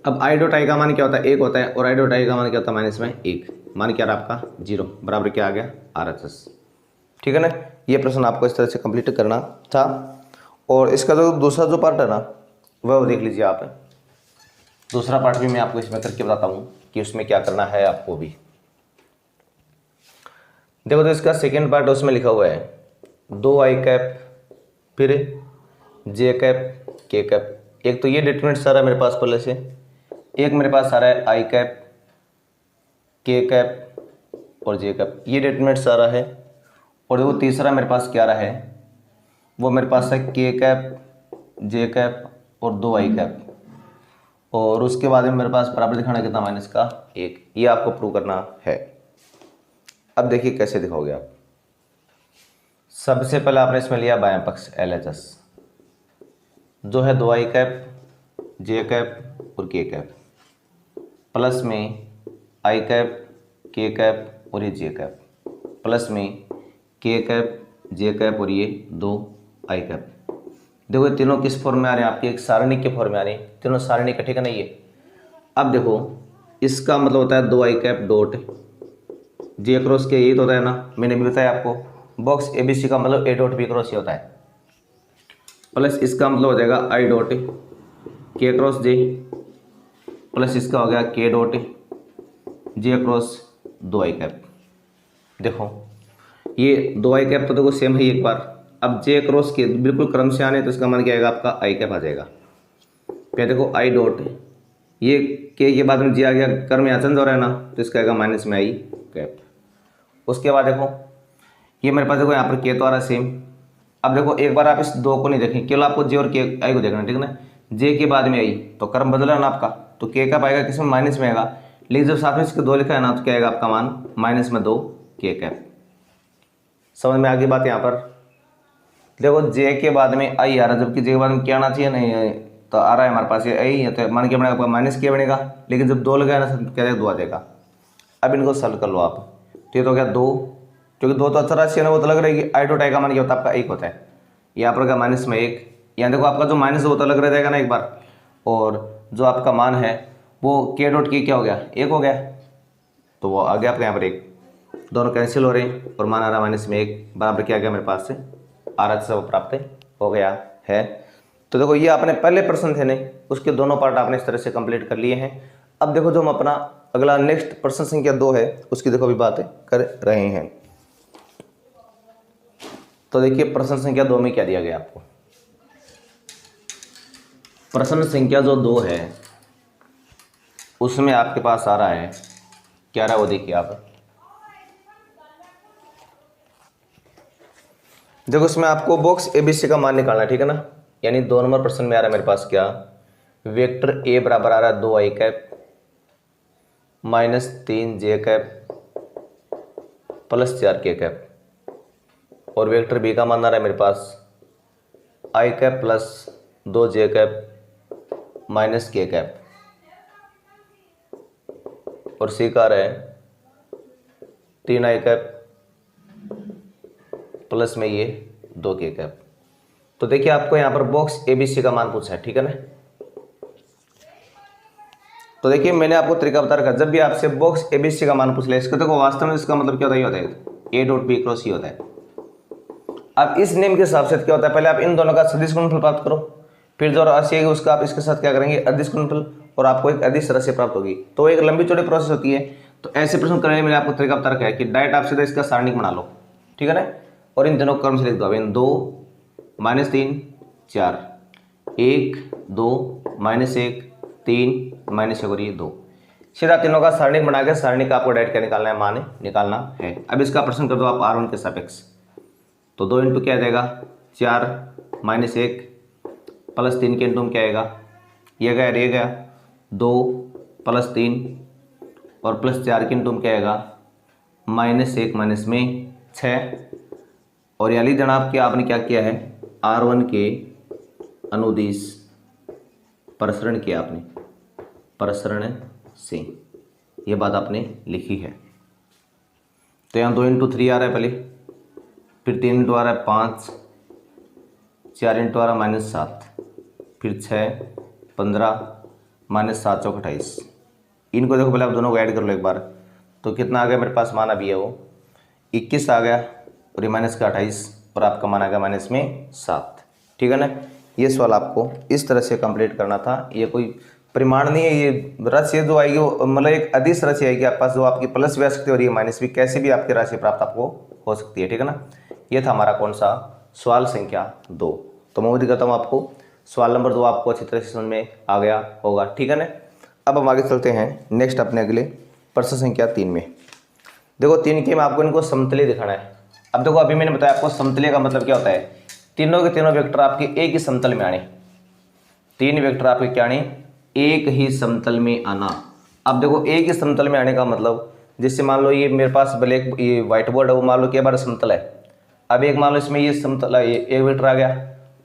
Speaker 1: अब आई डॉट आई का मान क्या होता है 1 होता है, और आई डॉट आई का मान क्या होता है माइनस में 1, मान क्या रहा आपका 0 बराबर क्या आ गया RHS, ठीक है ना। ये प्रश्न आपको इस तरह से कंप्लीट करना था। और इसका जो दूसरा जो पार्ट है ना वह देख लीजिए आप। दूसरा पार्ट भी मैं आपको इसमें करके बताता हूँ कि उसमें क्या करना है आपको भी। देखो तो इसका सेकेंड पार्ट उसमें लिखा हुआ है 2 आई कैप फिर जे कैप के कैप। एक तो ये डिटरमिनेंट्स आ रहा है मेरे पास पहले से, एक मेरे पास आ रहा है आई कैप के कैप और जे कैप, ये डिटरमिनेंट्स आ रहा है। और वो तीसरा मेरे पास क्या रहा है, वो मेरे पास है के कैप जे कैप और 2 आई कैप, और उसके बाद में मेरे पास बराबर दिखाना कितना माइनस का 1। ये आपको प्रूव करना है। अब देखिए कैसे दिखाओगे आप। सबसे पहले आपने इसमें लिया बायां पक्ष LHS, जो है 2 आई कैप जे कैप और के कैप, प्लस में आई कैप के कैप और ये जे कैप, प्लस में के कैप जे कैप और ये 2 आई कैप। देखो ये तीनों किस फॉर्म में आ रहे हैं आपके, एक सारणी के फॉर्म में आ रहे हैं, तीनों सारणी का, ठीक है ना। ये अब देखो इसका मतलब होता है 2 आई कैप डॉट जे क्रॉस के, यही तो होता है ना, मैंने भी बताया आपको। बॉक्स ABC का मतलब A डॉट बी क्रॉस ही होता है, प्लस इसका मतलब हो जाएगा आई डॉट के क्रॉस जे, प्लस इसका हो गया के डॉट जे क्रॉस 2 आई कैप। देखो ये 2 आई कैप तो देखो सेम है एक बार। अब जे क्रॉस के बिल्कुल क्रम से आने तो इसका मान क्या आएगा आपका आई कैप आ जाएगा। फिर देखो आई डॉट ये के बाद में जे आ गया, क्रम यहाँ चेंज हो रहा है ना, तो इसका आएगा माइनस में आई कैप। उसके बाद देखो ये मेरे पास देखो यहाँ पर के तो आ रहा है सेम। अब देखो एक बार आप इस 2 को नहीं देखें, केवल आपको जे और के आई को देखना, ठीक है ना। जे के बाद में आई तो क्रम बदला ना आपका, तो के कैप आएगा किसमें माइनस में आएगा, लेकिन जब साथ में इसके 2 लिखा है ना तो क्या आएगा आपका मान माइनस में 2 के कैप। समझ में आ गई बात यहाँ पर। देखो जे के बाद में आई आ रहा है, जबकि जे के बाद में क्या आना चाहिए, नहीं तो आ रहा है हमारे पास ये आई है, तो मान क्या बनेगा आपका माइनस के बनेगा, लेकिन जब 2 लगाया ना तो क्या जाएगा 2 आ जाएगा। अब इनको सॉल्व कर लो आप, तो ये तो क्या 2, क्योंकि 2 तो अच्छा राशि है ना, वो तो लग रहेगी। आई डॉट आई का मान क्या होता है आपका 1 होता है, यहाँ पर क्या माइनस में 1, यहाँ देखो आपका जो माइनस वो तो लग रह जाएगा ना एक बार, और जो आपका मान है वो के डॉट के क्या हो गया 1 हो गया, तो वो आ गया आपका यहाँ पर 1, दोनों कैंसिल हो रहे हैं और मान आ रहा माइनस में 1 बराबर क्या आ गया मेरे पास से RHS से वो प्राप्त हो गया है। तो देखो ये आपने पहले प्रश्न थे नहीं, उसके दोनों पार्ट आपने इस तरह से कंप्लीट कर लिए हैं। अब देखो जो हम अपना अगला नेक्स्ट प्रश्न संख्या 2 है उसकी देखो अभी बातें कर रहे हैं। तो देखिए प्रश्न संख्या 2 में क्या दिया गया आपको। प्रश्न संख्या जो 2 है उसमें आपके पास आ रहा है क्या रहा है, वो देखिए आप। देखो इसमें आपको बॉक्स ABC का मान निकालना है, ठीक है ना। यानी 2 नंबर प्रश्न में आ रहा है मेरे पास क्या, वेक्टर A बराबर आ रहा है 2 आई कैप माइनस 3 जे कैप प्लस 4 के कैप, और वेक्टर B का मान आ रहा है मेरे पास I cap plus 2 J cap minus के कैप। और सी का आ रहा है 3i कैप प्लस में ये 2k कैप। तो देखिए आपको यहाँ पर बॉक्स ABC का मान पूछा है, ठीक है ना। तो देखिए मैंने आपको तरीका बता रखा, जब भी आपसे बॉक्स ABC का मान पूछ ले, इसका देखो वास्तव में इसका मतलब क्या होता है, A dot B cross C होता है। अब इस नियम के हिसाब से क्या होता है, पहले आप इन दोनों का सदिश गुणनफल प्राप्त करो, फिर जो राशि है उसका आप इसके साथ क्या करेंगे, अदिश गुणनफल, और आपको एक अदिश राशि प्राप्त होगी। तो एक लंबी चौड़ी प्रोसेस होती है। तो ऐसे प्रश्न करने में मैंने आपको तरीका बता रखा है कि डायरेक्ट आप सीधा इसका सारणिक बना लो, ठीक है ना, और इन दोनों क्रम से लिख दो। अब इन 2 -3 4 1 2 -1 3 -1 और ये 2, सीधा तीनों का सारणिक बना के सारणिक आपको डायरेक्ट क्या निकालना है, मान निकालना है। अब इसका प्रश्न कर दो आप R1 के सापेक्ष। तो 2 इंटू क्या आ जाएगा 4 -1 प्लस 3 के इंटू में क्या आएगा, ये गया 2 प्लस 3 और प्लस 4 के इंटू में क्या आएगा -1 माइनस में 6। और यहाँ लिख देना आपके, आपने क्या किया है, R1 के अनुदिश प्रसरण किया आपने, प्रसरण से ये बात आपने लिखी है। तो यहाँ 2 इंटू 3 आ रहा है पहले, फिर 3 इंटू आ रहा है 5, 4 इंटू आ रहा है -7, फिर 6 15 -7 चौक 28। इनको देखो पहले आप दोनों को ऐड कर लो एक बार, तो कितना आ गया मेरे पास मान अभी है वो 21 आ गया, और ये माइनस का 28, और आपका मान आ गया -7, ठीक है ना। ये सवाल आपको इस तरह से कंप्लीट करना था। ये कोई परिमाण नहीं है, ये राशि जो आएगी वो मतलब एक अदिश राशि आएगी आपके पास, जो आपकी प्लस भी आ सकती है और ये माइनस भी, कैसे भी आपकी राशि प्राप्त आपको हो सकती है, ठीक है ना। ये था हमारा कौन सा, सवाल संख्या 2। तो मैं उम्मीद करता हूँ आपको सवाल नंबर 2 आपको अच्छी तरह से समझ में आ गया होगा, ठीक है ना। अब हम आगे चलते हैं नेक्स्ट अपने अगले प्रश्न संख्या 3 में। देखो 3 के में आपको इनको समतलीय दिखाना है। अब देखो अभी मैंने बताया आपको समतलीय का मतलब क्या होता है, तीनों के तीनों वेक्टर आपके एक ही समतल में आने, 3 वेक्टर आपके क्या आने, एक ही समतल में आना। अब देखो एक ही समतल में आने का मतलब, जिससे मान लो ये मेरे पास ब्लैक ये व्हाइट बोर्ड है, वो मान लो क्या बार समतल है। अब एक मान लो इसमें ये समतल है, ये एक वेक्टर आ गया,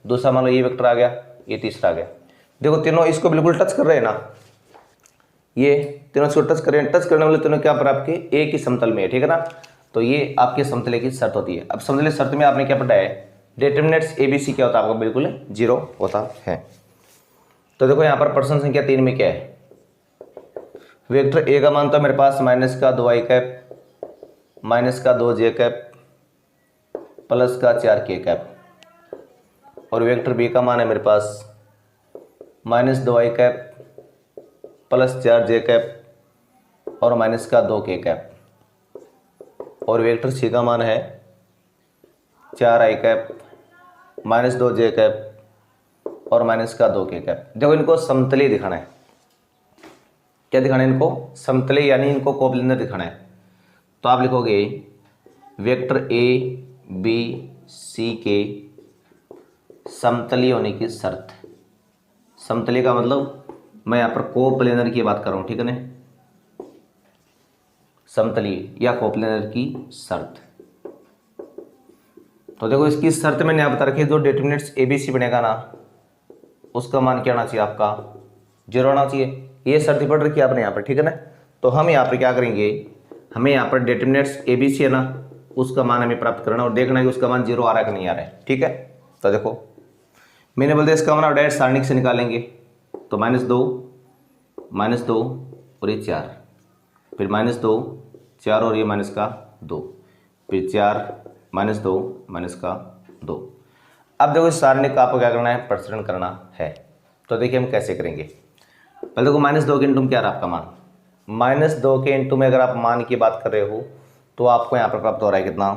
Speaker 1: दूसरा मान लो ये वेक्टर आ गया, ये तीसरा आ गया। देखो तीनों इसको बिल्कुल टच कर रहे हैं ना, ये तीनों इसको टच कर रहे हैं, टच करने वाले तीनों क्या पर आपके एक ही समतल में है, ठीक है ना। तो ये आपके समतले की शर्त होती है। अब समतले शर्त में आपने क्या पढ़ा है, डिटरमिनेंट्स ABC क्या होता है आपका, बिल्कुल 0 होता है। तो देखो यहाँ पर प्रश्न संख्या 3 में क्या है, वेक्टर A का मान था मेरे पास माइनस का 2i कैप माइनस का 2j कैप प्लस का 4k कैप, और वेक्टर B का मान है मेरे पास minus 2i cap plus 4j cap और माइनस का 2k कैप, और वेक्टर C का मान है 4i cap minus 2j cap और माइनस का 2k कैप। देखो इनको समतलीय दिखाना है, क्या दिखाना है इनको, समतलीय, यानी इनको कोप्लेनर दिखाना है। तो आप लिखोगे वेक्टर A B C के समतलीय होने की शर्त। समतलीय का मतलब मैं यहाँ पर कोप्लेनर की बात कर रहा हूँ, ठीक है ना, समतलीय या कोप्लेनर की शर्त। तो देखो इसकी शर्त मैंने यहाँ बता रखी है, जो डिटरमिनेंट्स ABC बनेगा ना, उसका मान क्या आना चाहिए आपका, 0 आना चाहिए। ये शर्त पढ़ रखी है आपने यहाँ पर, ठीक है ना। तो हम यहाँ पर क्या करेंगे, हमें यहाँ पर डिटरमिनेंट्स ABC है ना, उसका मान हमें प्राप्त करना और देखना है कि उसका मान 0 आ रहा है कि नहीं आ रहा है, ठीक है। तो देखो मैंने बोल दिया इसका मान डायरेक्ट सारणिक से निकालेंगे। तो -2 और ये 4, फिर -2 4 और ये माइनस का 2, फिर 4 -2 माइनस का 2। अब देखो इस सारणी का आपको क्या करना है, प्रसरण करना है। तो देखिए हम कैसे करेंगे। पहले देखो -2 के इंटू में क्या रहा आपका मान, -2 के इंटू में अगर आप मान की बात कर रहे हो तो आपको यहाँ पर प्राप्त हो रहा है कितना,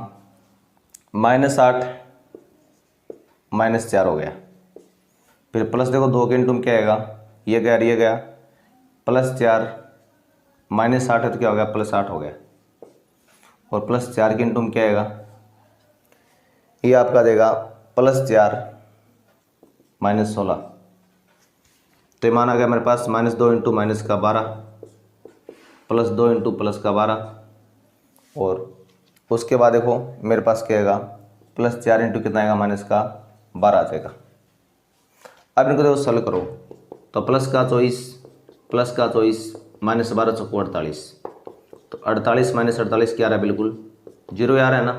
Speaker 1: -8 -4 हो गया। फिर प्लस देखो 2 के इंटू में क्या आएगा, ये गया +4 -8 है तो क्या हो गया, +8 हो गया। और +4 के इंटू में क्या आएगा, ये आपका देगा +4 -16। तो मान आ गया मेरे पास -2 इंटू माइनस का 12 +2 इंटू प्लस का 12, और उसके बाद देखो मेरे पास क्या आएगा, +4 इंटू कितना आएगा, माइनस का 12 आ जाएगा। अब इनको देखो सॉल्व करो, तो +24 -12 = 48, तो 48 माइनस 48 क्या आ रहा है, बिल्कुल 0 आ रहा है ना।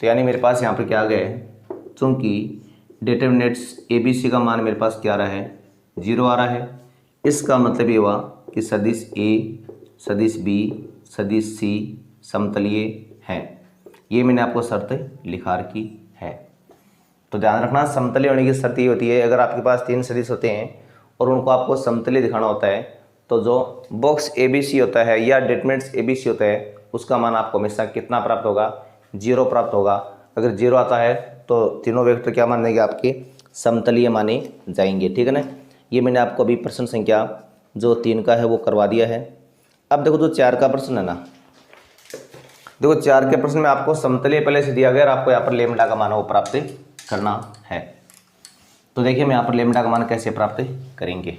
Speaker 1: तो यानी मेरे पास यहाँ पर क्या आ गया है, चूँकि डिटरमिनेंट्स ABC का मान मेरे पास क्या आ रहा है, 0 आ रहा है। इसका मतलब ये हुआ कि सदिश A, सदिश B, सदिश C समतलीय हैं। ये मैंने आपको शर्त लिखा रखी है। तो ध्यान रखना, समतलीय होने की शर्त ये होती है, अगर आपके पास 3 सदिश होते हैं और उनको आपको समतलीय दिखाना होता है, तो जो बॉक्स ABC होता है या डिटरमिनेंट्स ABC होता है उसका मान आपको हमेशा कितना प्राप्त होगा, 0 प्राप्त होगा। अगर 0 आता है तो तीनों वेक्टर क्या मानेंगे, आपके समतलीय माने जाएंगे, ठीक है ना। ये मैंने आपको अभी प्रश्न संख्या जो 3 का है वो करवा दिया है। अब देखो जो 4 का प्रश्न है ना, देखो 4 के प्रश्न में आपको समतलीय पहले से दिया गया और आपको यहाँ पर लेमडा का मान वो प्राप्त करना है। तो देखिए मैं यहाँ पर लेमडा का मान कैसे प्राप्त करेंगे।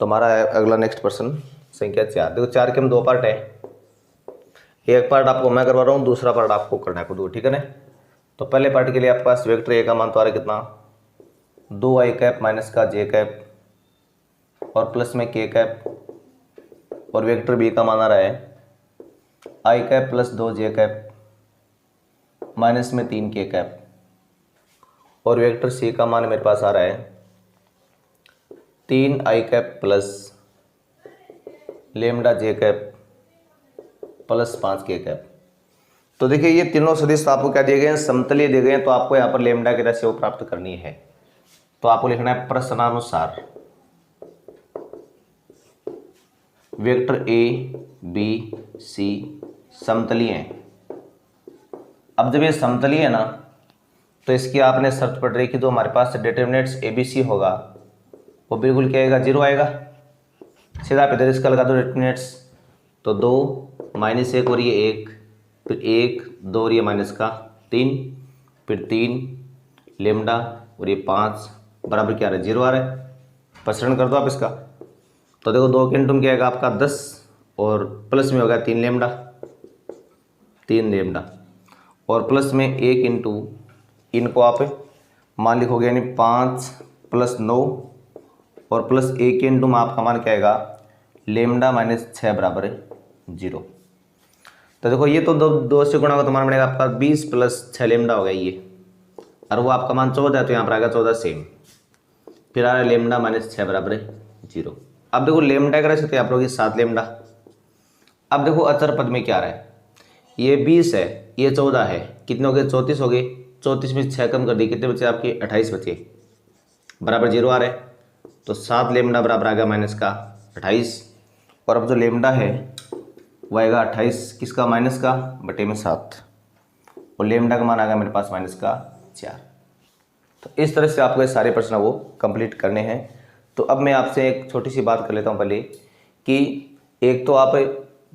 Speaker 1: तो हमारा अगला नेक्स्ट प्रश्न संख्या 4। देखो 4 के हम 2 पार्ट है, एक पार्ट आपको मैं करवा रहा हूँ, दूसरा पार्ट आपको करना है खुद, ठीक है ना। तो पहले पार्ट के लिए आपके पास वेक्टर ए का मान तो आ रहा है कितना, 2i कैप माइनस का j कैप और प्लस में k कैप, और वेक्टर बी का मान आ रहा है i cap plus 2j cap minus में 3k कैप, और वेक्टर सी का मान मेरे पास आ रहा है 3i cap plus lambda j cap plus 5k cap. तो देखिए ये तीनों सदिश आपको क्या दिए गए हैं, समतलीय दिए गए हैं। तो आपको यहाँ पर लेमडा की राशि वो प्राप्त करनी है। तो आपको लिखना है प्रश्नानुसार वेक्टर A, B, C समतलीय हैं। अब जब ये समतलीय है ना, तो इसकी आपने शर्त पढ़ रही कि जो हमारे पास डिटरमिनेंट्स ABC होगा वो बिल्कुल क्या आएगा, 0 आएगा। सीधा आप इधर इसका लगा दो डिटरमिनेंट्स, तो 2 माइनस 1 और ये 1, फिर 1 2 और ये माइनस का 3, फिर 3 लेमडा और ये 5 बराबर क्या आ रहा है, 0 आ रहा है। प्रसरण कर दो आप इसका, तो देखो 2 के इंटू क्या आएगा आपका 10, और प्लस में होगा 3 लेमडा और प्लस में 1 इंटू इनको आप मान लिखोगे, यानी 5 प्लस 9 और प्लस 1 के इंटू में आपका मान क्या आएगा, लेमडा माइनस 6 बराबर 0। तो देखो ये तो दो से गुणा का तो मान बनेगा आपका 20 प्लस 6 लेमडा होगा ये, और वो आपका मान 14 है, तो यहाँ पर आएगा 14 सेम, फिर आ रहा है लेमडा माइनस 6 बराबर 0। अब देखो लेमडा का रहे थे आप लोग 7 लेमडा। अब देखो अचर पद में क्या आ रहा है, ये 20 है, ये 14 है, कितने हो गए, 34 हो गए। 34 में 6 कम कर दिए, कितने बचे आपके, 28 बचे, बराबर 0 आ रहा है। तो 7 लेमडा बराबर आ गया माइनस का 28, और अब जो लेमडा है वो आएगा 28 किसका, माइनस का बटे में 7, और लेमडा का मान आ गया मेरे पास माइनस का 4। तो इस तरह से आपको ये सारे प्रश्न वो कंप्लीट करने हैं। तो अब मैं आपसे एक छोटी सी बात कर लेता हूँ पहले, कि एक तो आप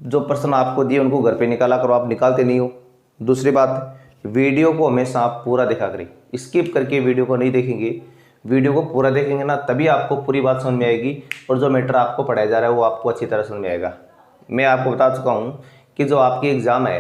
Speaker 1: जो प्रश्न आपको दिए उनको घर पे निकाला करो, आप निकालते नहीं हो। दूसरी बात, वीडियो को हमेशा आप पूरा देखा करें, स्किप करके वीडियो को नहीं देखेंगे। वीडियो को पूरा देखेंगे ना, तभी आपको पूरी बात समझ में आएगी, और जो मैटर आपको पढ़ाया जा रहा है वो आपको अच्छी तरह समझ में आएगा। मैं आपको बता चुका हूँ कि जो आपकी एग्ज़ाम है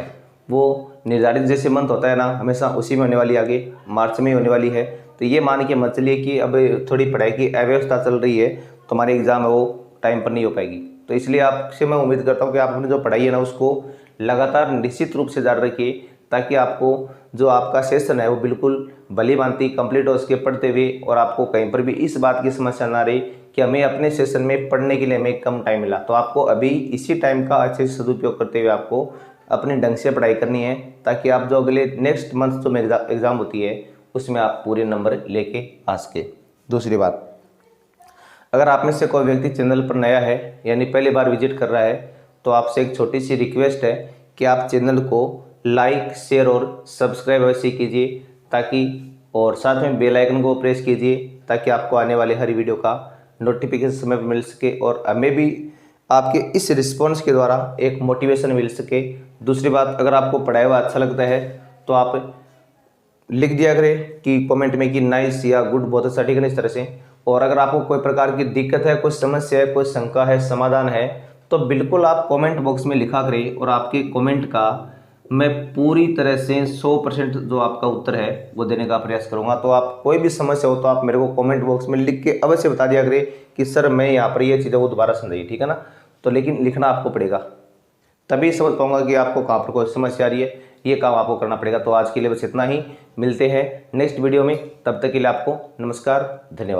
Speaker 1: वो निर्धारित जैसे मंथ होता है ना, हमेशा उसी में होने वाली, आगे मार्च में होने वाली है। तो ये मान के मत चलिए कि अब थोड़ी पढ़ाई की अव्यवस्था चल रही है तो हमारी एग्ज़ाम है वो टाइम पर नहीं हो पाएगी। तो इसलिए आपसे मैं उम्मीद करता हूँ कि आप अपनी जो पढ़ाई है ना उसको लगातार निश्चित रूप से जारी रखिए, ताकि आपको जो आपका सेशन है वो बिल्कुल भली भांति कंप्लीट हो उसके पढ़ते हुए, और आपको कहीं पर भी इस बात की समस्या ना रही कि हमें अपने सेशन में पढ़ने के लिए हमें कम टाइम मिला। तो आपको अभी इसी टाइम का अच्छे से सदुपयोग करते हुए आपको अपने ढंग से पढ़ाई करनी है, ताकि आप जो अगले नेक्स्ट मंथ जो एग्ज़ाम होती है उसमें आप पूरे नंबर लेके आ सके। दूसरी बात, अगर आप में से कोई व्यक्ति चैनल पर नया है यानी पहली बार विजिट कर रहा है, तो आपसे एक छोटी सी रिक्वेस्ट है कि आप चैनल को लाइक, शेयर और सब्सक्राइब अवश्य कीजिए, ताकि और साथ में बेल आइकन को प्रेस कीजिए, ताकि आपको आने वाले हर वीडियो का नोटिफिकेशन समय पर मिल सके, और हमें भी आपके इस रिस्पॉन्स के द्वारा एक मोटिवेशन मिल सके। दूसरी बात, अगर आपको पढ़ाया हुआ अच्छा लगता है तो आप लिख दिया करें कि कमेंट में कि नाइस या गुड, बहुत अच्छा, ठीक है ना, इस तरह से। और अगर आपको कोई प्रकार की दिक्कत है, कोई समस्या है, कोई शंका है, समाधान है, तो बिल्कुल आप कमेंट बॉक्स में लिखा करें, और आपके कमेंट का मैं पूरी तरह से 100% जो आपका उत्तर है वो देने का प्रयास करूंगा। तो आप कोई भी समस्या हो तो आप मेरे को कमेंट बॉक्स में लिख के अवश्य बता दिया करें कि सर मैं यहाँ पर ये चीज़ें वो दोबारा समझाइए, ठीक है ना। तो लेकिन लिखना आपको पड़ेगा, तभी समझ पाऊंगा कि आपको कहाँ पर कोई समस्या आ रही है, ये काम आपको करना पड़ेगा। तो आज के लिए बस इतना ही, मिलते हैं नेक्स्ट वीडियो में, तब तक के लिए आपको नमस्कार, धन्यवाद।